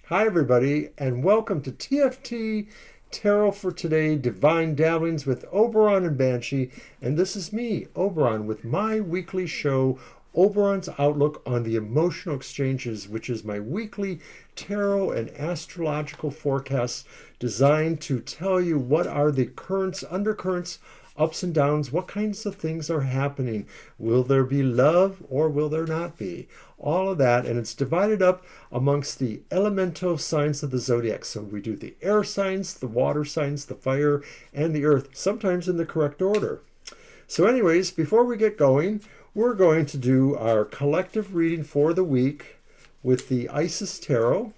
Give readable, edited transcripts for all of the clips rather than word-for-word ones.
Hi, everybody, and welcome to TFT Tarot for Today, Divine Dabblings with Oberon and Banshee. And this is me, Oberon, with my weekly show, Oberon's Outlook on the Emotional Exchanges, which is my weekly tarot and astrological forecast designed to tell you what are the currents, undercurrents, ups and downs, what kinds of things are happening. Will there be love or will there not be? All of that, and it's divided up amongst the elemental signs of the zodiac. So we do the air signs, the water signs, the fire, and the earth, sometimes in the correct order. So anyways, before we get going, we're going to do our collective reading for the week with the Isis Tarot.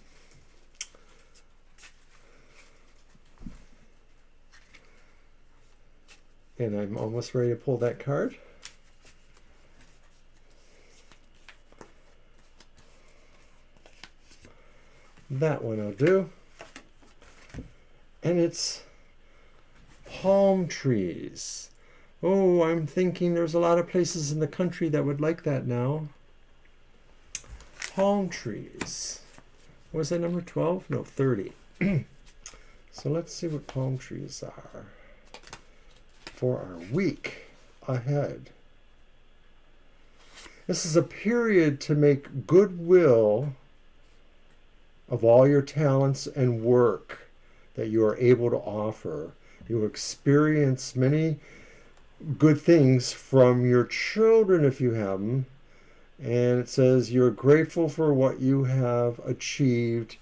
And I'm almost ready to pull that card. That one I'll do. And it's palm trees. Oh, I'm thinking there's a lot of places in the country that would like that now. Palm trees. Was that number 12? No, 30. So let's see what palm trees are for our week ahead. This is a period to make goodwill of all your talents and work that you are able to offer. You experience many good things from your children if you have them. And it says you're grateful for what you have achieved.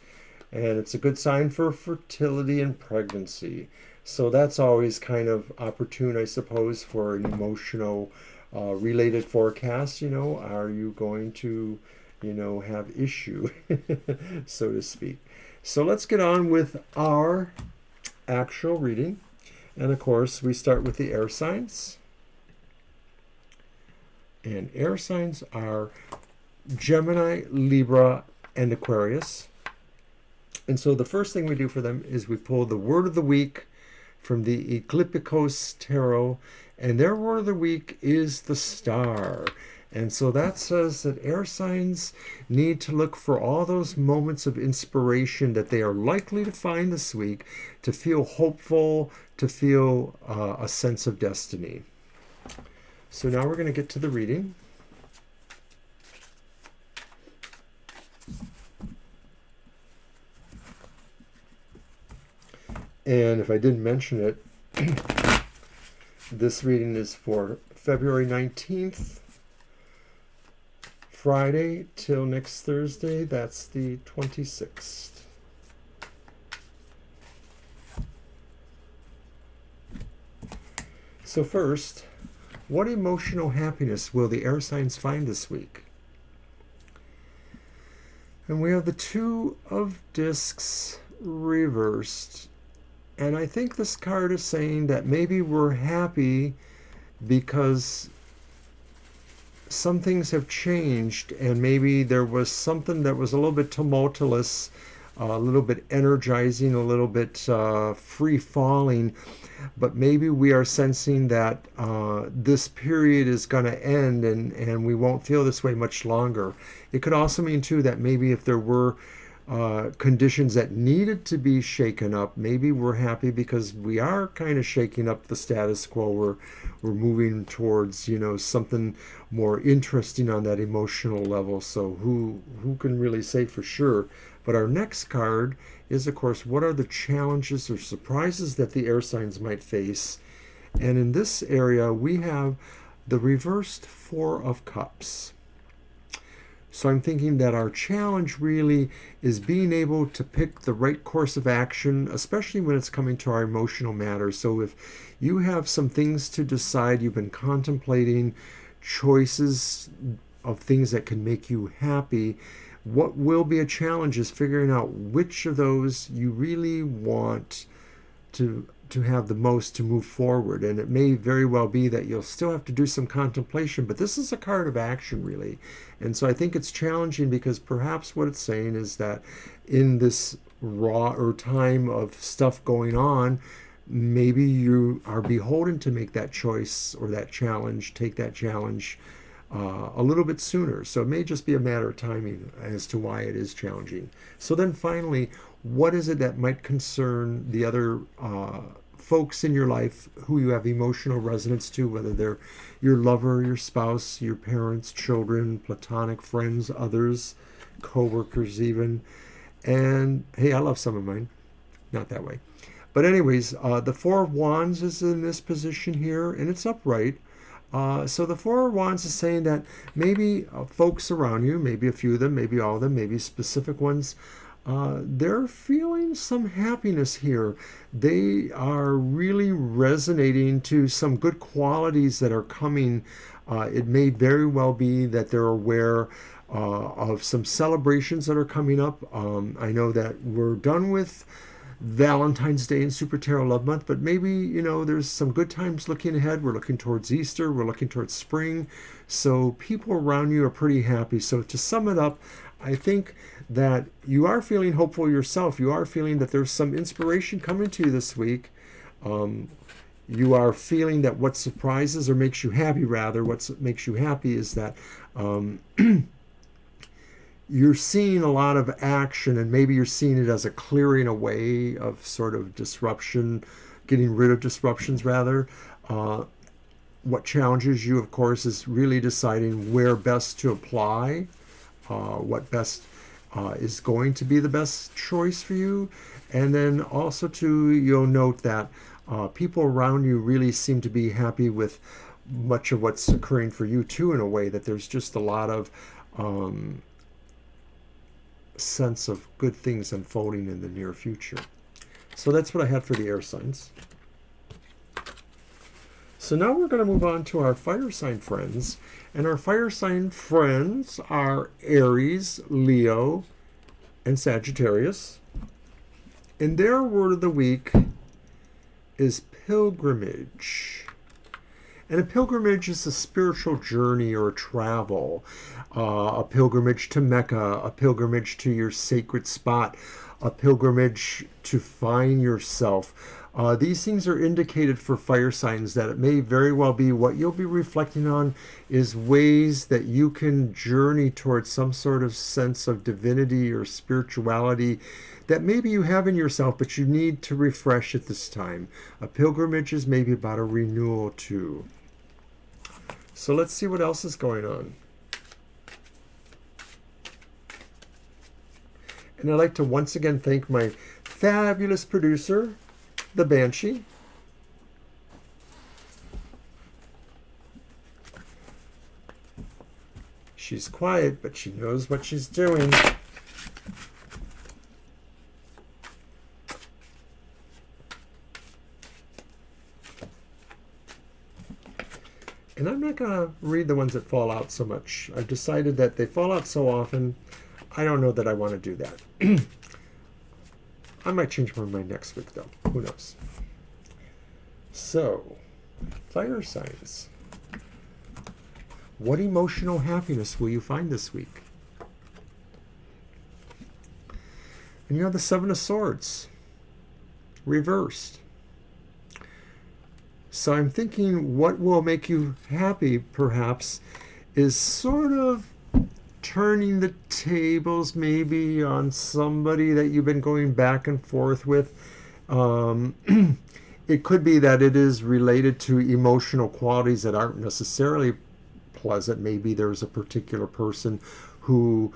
And it's a good sign for fertility and pregnancy. So that's always kind of opportune, I suppose, for an emotional related forecast. You know, are you going to, have issue, so to speak. So let's get on with our actual reading. And of course, we start with the air signs. And air signs are Gemini, Libra, and Aquarius. And so the first thing we do for them is we pull the word of the week from the Eclipticos Tarot, and their word of the week is the star. And so that says that air signs need to look for all those moments of inspiration that they are likely to find this week, to feel hopeful, to feel a sense of destiny. So now we're going to get to the reading. And if I didn't mention it, this reading is for February 19th, Friday till next Thursday. That's the 26th. So first, what emotional happiness will the air signs find this week? And we have the Two of Discs reversed. And I think this card is saying that maybe we're happy because some things have changed, and maybe there was something that was a little bit tumultuous, a little bit energizing, a little bit free-falling, but maybe we are sensing that this period is going to end and we won't feel this way much longer. It could also mean, too, that maybe if there were conditions that needed to be shaken up, maybe we're happy because we are kind of shaking up the status quo. We're moving towards, something more interesting on that emotional level. So who can really say for sure? But our next card is, of course, what are the challenges or surprises that the air signs might face? And in this area, we have the reversed Four of Cups. So I'm thinking that our challenge really is being able to pick the right course of action, especially when it's coming to our emotional matters. So if you have some things to decide, you've been contemplating choices of things that can make you happy, what will be a challenge is figuring out which of those you really want to have the most to move forward. And it may very well be that you'll still have to do some contemplation, but this is a card of action, really. And so I think it's challenging because perhaps what it's saying is that in this raw or time of stuff going on, maybe you are beholden to make that choice or that challenge, take that challenge a little bit sooner. So it may just be a matter of timing as to why it is challenging. So then finally, what is it that might concern the other folks in your life who you have emotional resonance to, whether they're your lover, your spouse, your parents, children, platonic friends, others, co-workers even. And hey, I love some of mine. Not that way. But anyways, the Four of Wands is in this position here, and it's upright. So the Four of Wands is saying that maybe folks around you, maybe a few of them, maybe all of them, maybe specific ones, they're feeling some happiness here. They are really resonating to some good qualities that are coming. It may very well be that they're aware of some celebrations that are coming up. I know that we're done with Valentine's Day and Super Tarot Love Month, but maybe, you know, there's some good times looking ahead. We're looking towards Easter, we're looking towards spring. So people around you are pretty happy. So to sum it up, I think that you are feeling hopeful yourself. You are feeling that there's some inspiration coming to you this week. You are feeling that what surprises or makes you happy, rather, what makes you happy is that you're seeing a lot of action, and maybe you're seeing it as a clearing away of sort of disruption, getting rid of disruptions rather. What challenges you, of course, is really deciding where best to apply, what best is going to be the best choice for you. And then also too, you'll note that people around you really seem to be happy with much of what's occurring for you too, in a way that there's just a lot of sense of good things unfolding in the near future. So that's what I had for the air signs. So now we're going to move on to our fire sign friends. And our fire sign friends are Aries, Leo, and Sagittarius. And their word of the week is pilgrimage. And a pilgrimage is a spiritual journey or a travel. A pilgrimage to Mecca, a pilgrimage to your sacred spot, a pilgrimage to find yourself. These things are indicated for fire signs that it may very well be what you'll be reflecting on is ways that you can journey towards some sort of sense of divinity or spirituality that maybe you have in yourself, but you need to refresh at this time. A pilgrimage is maybe about a renewal too. So let's see what else is going on. And I'd like to once again thank my fabulous producer, the Banshee. She's quiet, but she knows what she's doing. And I'm not going to read the ones that fall out so much. I've decided that they fall out so often, I don't know that I want to do that. I might change my mind next week, though. Who knows? So, fire signs. What emotional happiness will you find this week? And you have the Seven of Swords, reversed. So I'm thinking what will make you happy, perhaps, is sort of turning the tables maybe on somebody that you've been going back and forth with. It could be that it is related to emotional qualities that aren't necessarily pleasant. Maybe there's a particular person who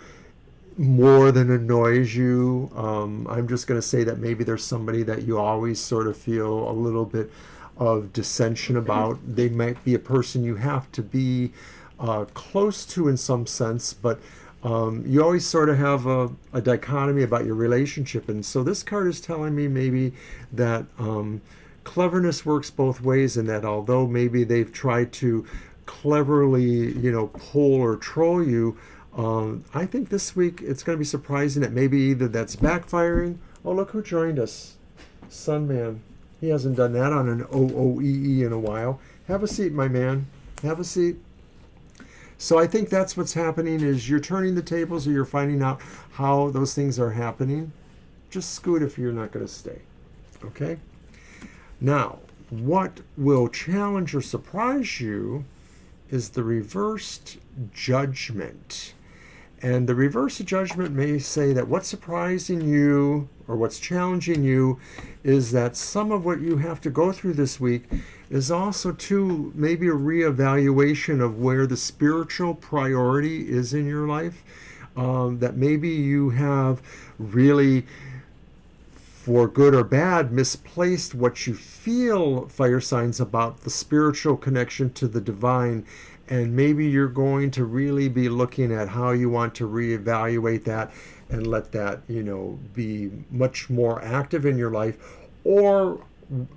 more than annoys you. I'm just going to say that maybe there's somebody that you always sort of feel a little bit of dissension about. They might be a person you have to be close to in some sense, but you always sort of have a dichotomy about your relationship. And so this card is telling me maybe that cleverness works both ways, and that although maybe they've tried to cleverly, pull or troll you, I think this week it's going to be surprising that maybe either that's backfiring. Oh, look who joined us. Sunman. He hasn't done that on an OOEE in a while. Have a seat, my man. Have a seat. So I think that's what's happening, is you're turning the tables, or you're finding out how those things are happening. Just scoot if you're not going to stay. Okay? Now, what will challenge or surprise you is the reversed judgment. And the reverse of judgment may say that what's surprising you or what's challenging you is that some of what you have to go through this week is also too maybe a reevaluation of where the spiritual priority is in your life. That maybe you have really, for good or bad, misplaced what you feel, fire signs, about the spiritual connection to the divine. And maybe you're going to really be looking at how you want to reevaluate that and let that, be much more active in your life, or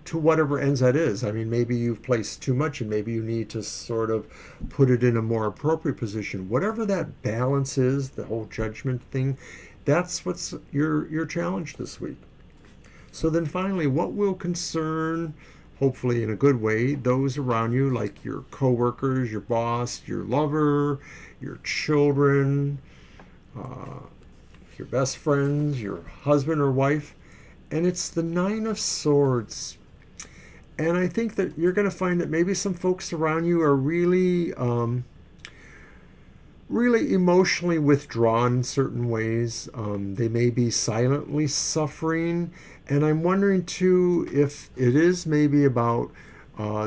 to whatever ends that is. I mean, maybe you've placed too much and maybe you need to sort of put it in a more appropriate position. Whatever that balance is, the whole judgment thing, that's what's your challenge this week. So then finally, what will concern, hopefully in a good way, those around you, like your coworkers, your boss, your lover, your children, your best friends, your husband or wife. And it's the Nine of Swords. And I think that you're going to find that maybe some folks around you are really emotionally withdrawn in certain ways. They may be silently suffering. And I'm wondering too if it is maybe about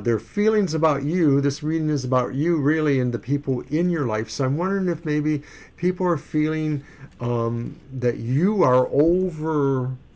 their feelings about you. This reading is about you really and the people in your life. So I'm wondering if maybe people are feeling that you are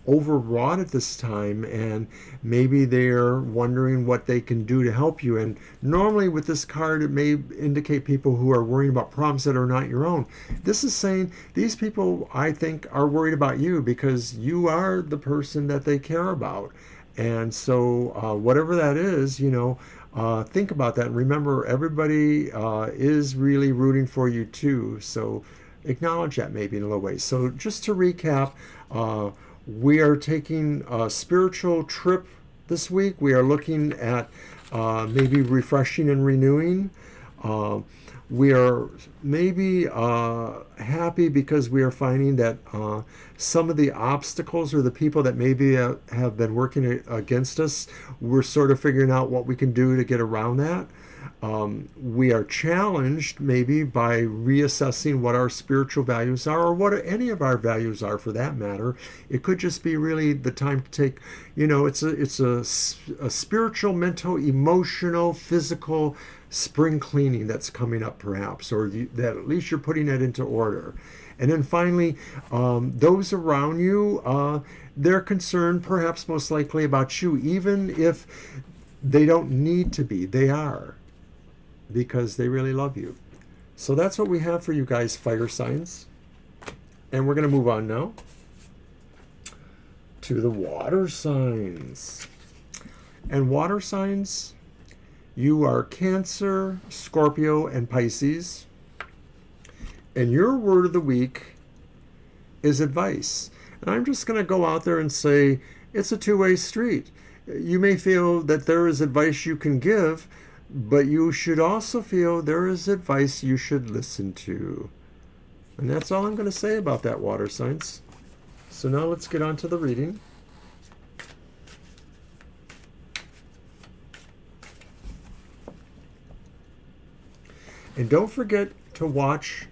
overwrought at this time, and maybe they're wondering what they can do to help you. And normally with this card, it may indicate people who are worrying about problems that are not your own. This is saying these people, I think, are worried about you because you are the person that they care about. And so whatever that is, think about that. And remember, everybody is really rooting for you too. So acknowledge that maybe in a little way. So just to recap, we are taking a spiritual trip this week. We are looking at maybe refreshing and renewing. We are maybe happy because we are finding that some of the obstacles or the people that maybe have been working against us, we're sort of figuring out what we can do to get around that. We are challenged maybe by reassessing what our spiritual values are, or what any of our values are for that matter. It could just be really the time to take, it's a spiritual, mental, emotional, physical spring cleaning that's coming up perhaps, or that at least you're putting it into order. And then finally, those around you, they're concerned perhaps most likely about you, even if they don't need to be. They are, because they really love you. So that's what we have for you guys, fire signs. And we're going to move on now to the water signs. And water signs, you are Cancer, Scorpio, and Pisces. And your word of the week is advice. And I'm just going to go out there and say it's a two-way street. You may feel that there is advice you can give, but you should also feel there is advice you should listen to. And that's all I'm going to say about that, water signs. So now let's get on to the reading. And don't forget to watch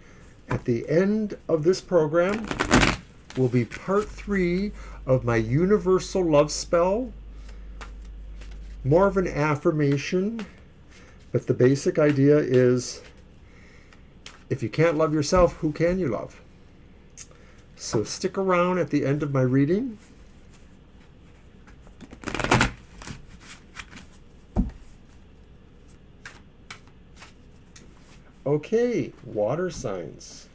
at the end of this program will be part 3 of my universal love spell. More of an affirmation, but the basic idea is, if you can't love yourself, who can you love? So stick around at the end of my reading. Okay, water signs.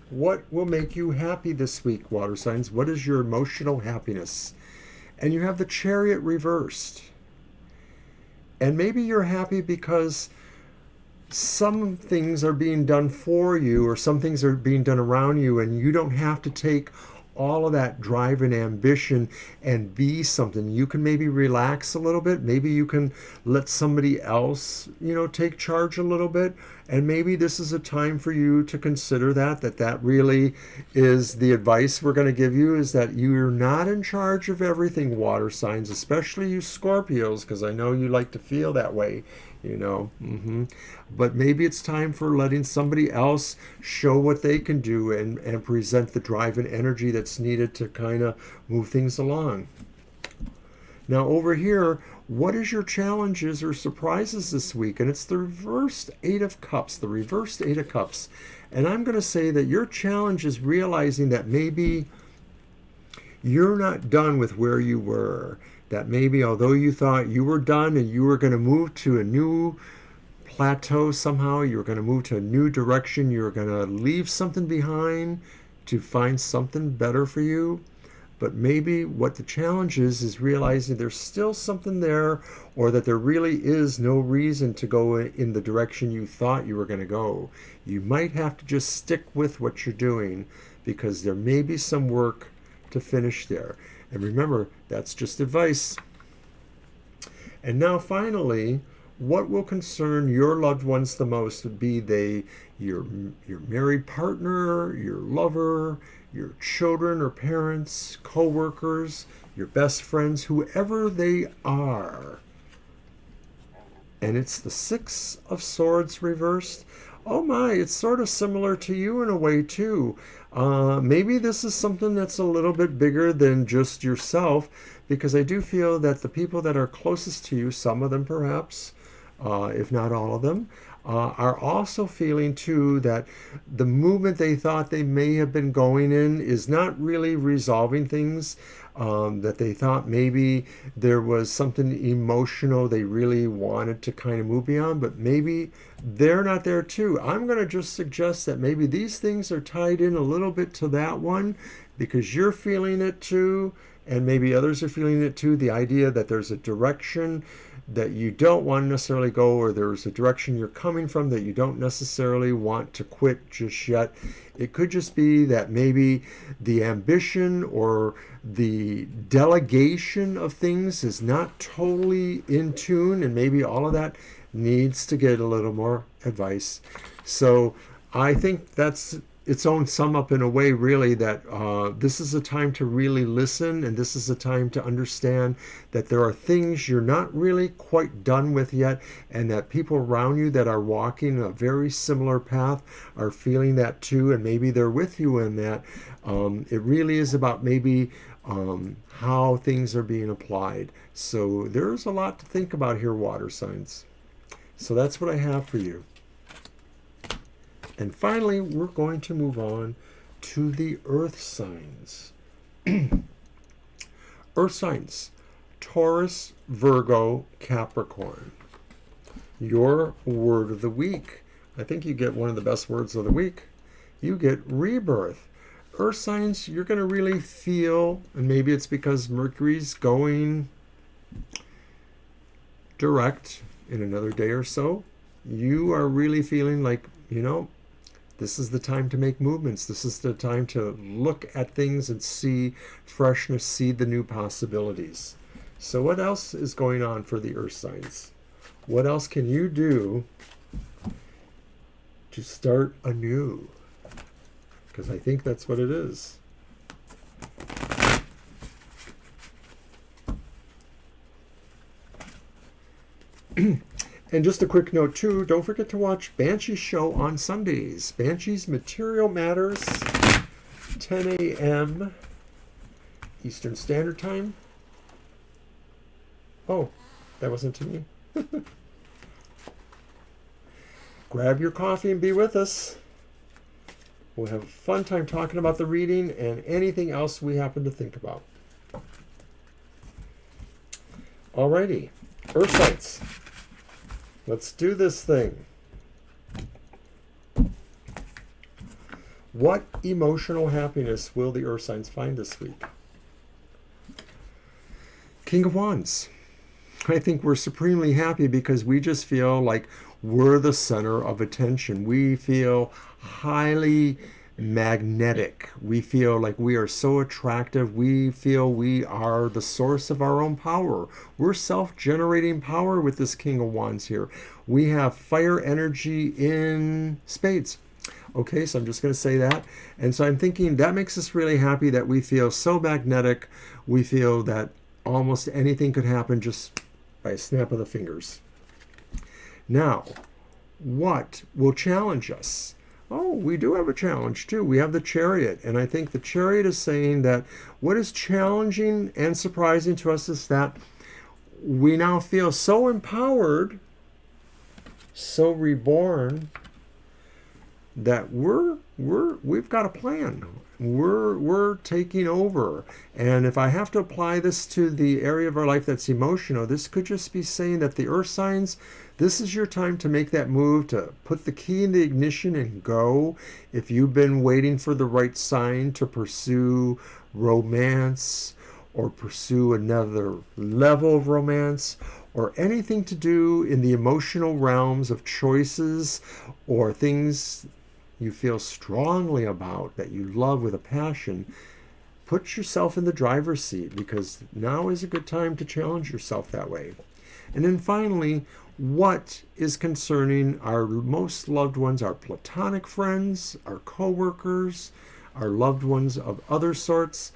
What will make you happy this week, water signs? What is your emotional happiness? And you have the Chariot reversed. And maybe you're happy because some things are being done for you, or some things are being done around you, and you don't have to take all of that drive and ambition and be something. You can maybe relax a little bit. Maybe you can let somebody else, take charge a little bit. And maybe this is a time for you to consider that really is the advice we're going to give you, is that you're not in charge of everything, water signs, especially you Scorpios, because I know you like to feel that way. But maybe it's time for letting somebody else show what they can do and present the drive and energy that's needed to kind of move things along. Now over here, what is your challenges or surprises this week? And it's the reversed Eight of Cups, the reversed Eight of Cups. And I'm going to say that your challenge is realizing that maybe you're not done with where you were. That maybe although you thought you were done and you were going to move to a new plateau somehow, you were going to move to a new direction, you were going to leave something behind to find something better for you. But maybe what the challenge is realizing there's still something there, or that there really is no reason to go in the direction you thought you were going to go. You might have to just stick with what you're doing, because there may be some work to finish there. And remember, that's just advice. And now finally, what will concern your loved ones the most? Be they your married partner, your lover, your children or parents, co-workers, your best friends, whoever they are. And it's the Six of Swords reversed. Oh my, it's sort of similar to you in a way too. Maybe this is something that's a little bit bigger than just yourself, because I do feel that the people that are closest to you, some of them perhaps, if not all of them, are also feeling too that the movement they thought they may have been going in is not really resolving things, that they thought maybe there was something emotional they really wanted to kind of move beyond, but maybe they're not there too. I'm going to just suggest that maybe these things are tied in a little bit to that one, because you're feeling it too, and maybe others are feeling it too, the idea that there's a direction that you don't want to necessarily go, or there's a direction you're coming from that you don't necessarily want to quit just yet. It could just be that maybe the ambition or the delegation of things is not totally in tune, and maybe all of that needs to get a little more advice. So I think that's its own sum up in a way, really, that this is a time to really listen, and this is a time to understand that there are things you're not really quite done with yet, and that people around you that are walking a very similar path are feeling that too, and maybe they're with you in that. It really is about maybe how things are being applied. So there's a lot to think about here, water signs. So that's what I have for you. And finally, we're going to move on to the earth signs. Earth signs: Taurus, Virgo, Capricorn. Your word of the week. I think you get one of the best words of the week. You get rebirth. Earth signs, you're going to really feel, and maybe it's because Mercury's going direct in another day or so, you are really feeling like, this is the time to make movements. This is the time to look at things and see freshness, see the new possibilities. So what else is going on for the earth signs? What else can you do to start anew? Because I think that's what it is. And just a quick note too, don't forget to watch Banshee's show on Sundays. Banshee's Material Matters, 10 a.m. Eastern Standard Time. Oh, that wasn't to me. Grab your coffee and be with us. We'll have a fun time talking about the reading and anything else we happen to think about. Alrighty, earth signs. Let's do this thing. What emotional happiness will the earth signs find this week? King of Wands. I think we're supremely happy because we just feel like we're the center of attention. We feel highly magnetic. We feel like we are so attractive. We feel we are the source of our own power. We're self generating power with this King of Wands here. We have fire energy in spades. Okay, so I'm just going to say that. And so I'm thinking that makes us really happy that we feel so magnetic. We feel that almost anything could happen just by a snap of the fingers. Now, what will challenge us? Oh, we do have a challenge too. We have the Chariot. And I think the Chariot is saying that what is challenging and surprising to us is that we now feel so empowered, so reborn, that we've got a plan. We're taking over. And if I have to apply this to the area of our life that's emotional, this could just be saying that the earth signs, this is your time to make that move, to put the key in the ignition and go. If you've been waiting for the right sign to pursue romance or pursue another level of romance, or anything to do in the emotional realms of choices or things you feel strongly about that you love with a passion, put yourself in the driver's seat, because now is a good time to challenge yourself that way. And then finally, what is concerning our most loved ones, our platonic friends, our co-workers, our loved ones of other sorts?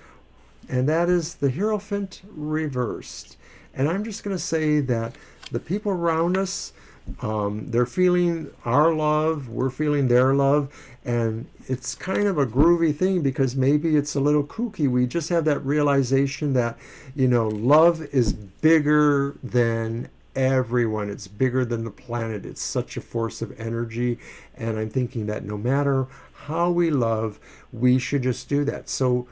And that is the Hierophant reversed. And I'm just going to say that the people around us, they're feeling our love, we're feeling their love, and it's kind of a groovy thing because maybe it's a little kooky. We just have that realization that, love is bigger than everyone. It's bigger than the planet. It's such a force of energy. And I'm thinking that no matter how we love, we should just do that. So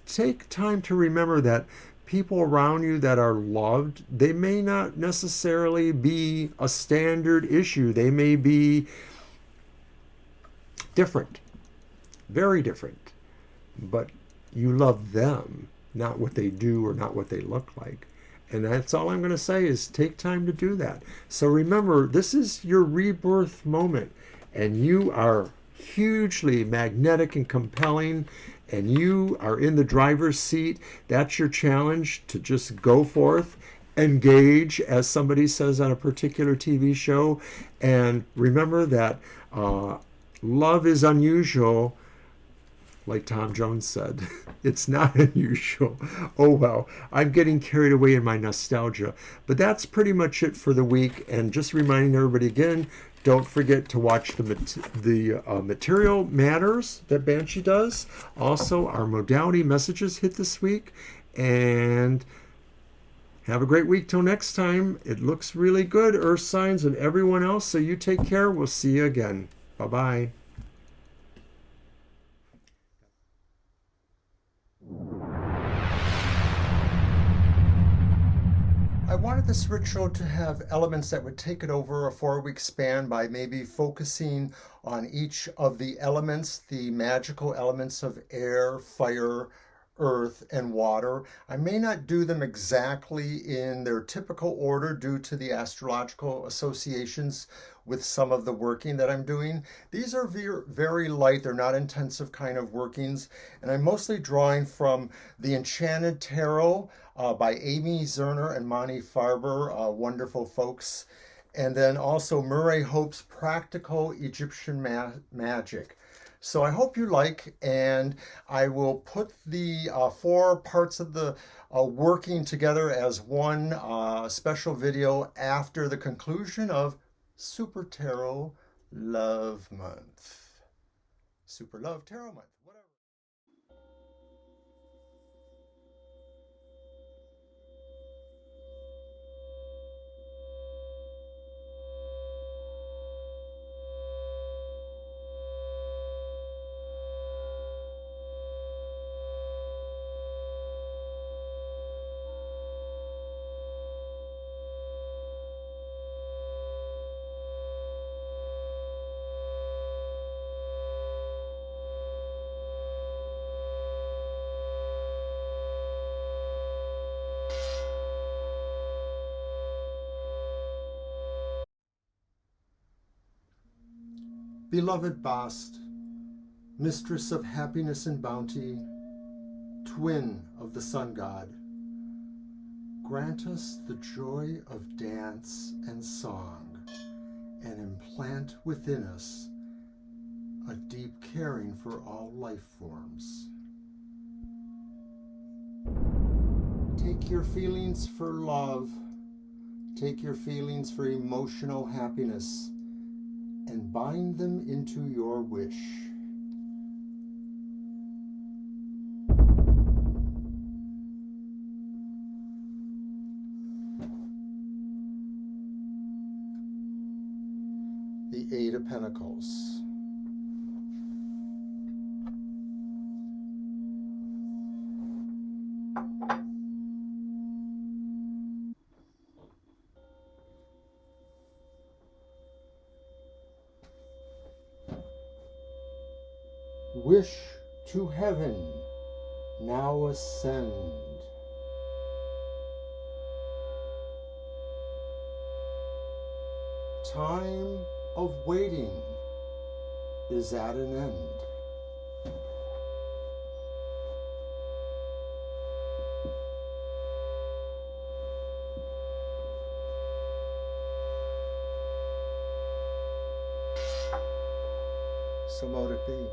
take time to remember that people around you that are loved, they may not necessarily be a standard issue. They may be different, very different, but you love them, not what they do or not what they look like. And that's all I'm going to say is take time to do that. So remember, this is your rebirth moment, and you are hugely magnetic and compelling, and you are in the driver's seat. That's your challenge, to just go forth, engage, as somebody says on a particular TV show. And remember that love is unusual, like Tom Jones said. It's not unusual. Oh, well, I'm getting carried away in my nostalgia. But that's pretty much it for the week. And just reminding everybody again, don't forget to watch the Material Matters that Banshee does. Also, our modality messages hit this week. And have a great week till next time. It looks really good, Earth signs and everyone else. So you take care. We'll see you again. Bye-bye. I wanted this ritual to have elements that would take it over a 4-week span by maybe focusing on each of the elements, the magical elements of air, fire, earth, and water. I may not do them exactly in their typical order due to the astrological associations with some of the working that I'm doing. These are very light, they're not intensive kind of workings, and I'm mostly drawing from the Enchanted Tarot by Amy Zerner and Monte Farber, wonderful folks, and then also Murray Hope's Practical Egyptian Magic. So I hope you like, and I will put the 4 parts of the working together as one special video after the conclusion of Super Tarot Love Month. Super Love Tarot Month, whatever. Beloved Bast, Mistress of happiness and bounty, twin of the sun god, grant us the joy of dance and song, and implant within us a deep caring for all life forms. Take your feelings for love, take your feelings for emotional happiness, and bind them into your wish. The Eight of Pentacles. Wish to heaven, now ascend. Time of waiting is at an end. So mote it be.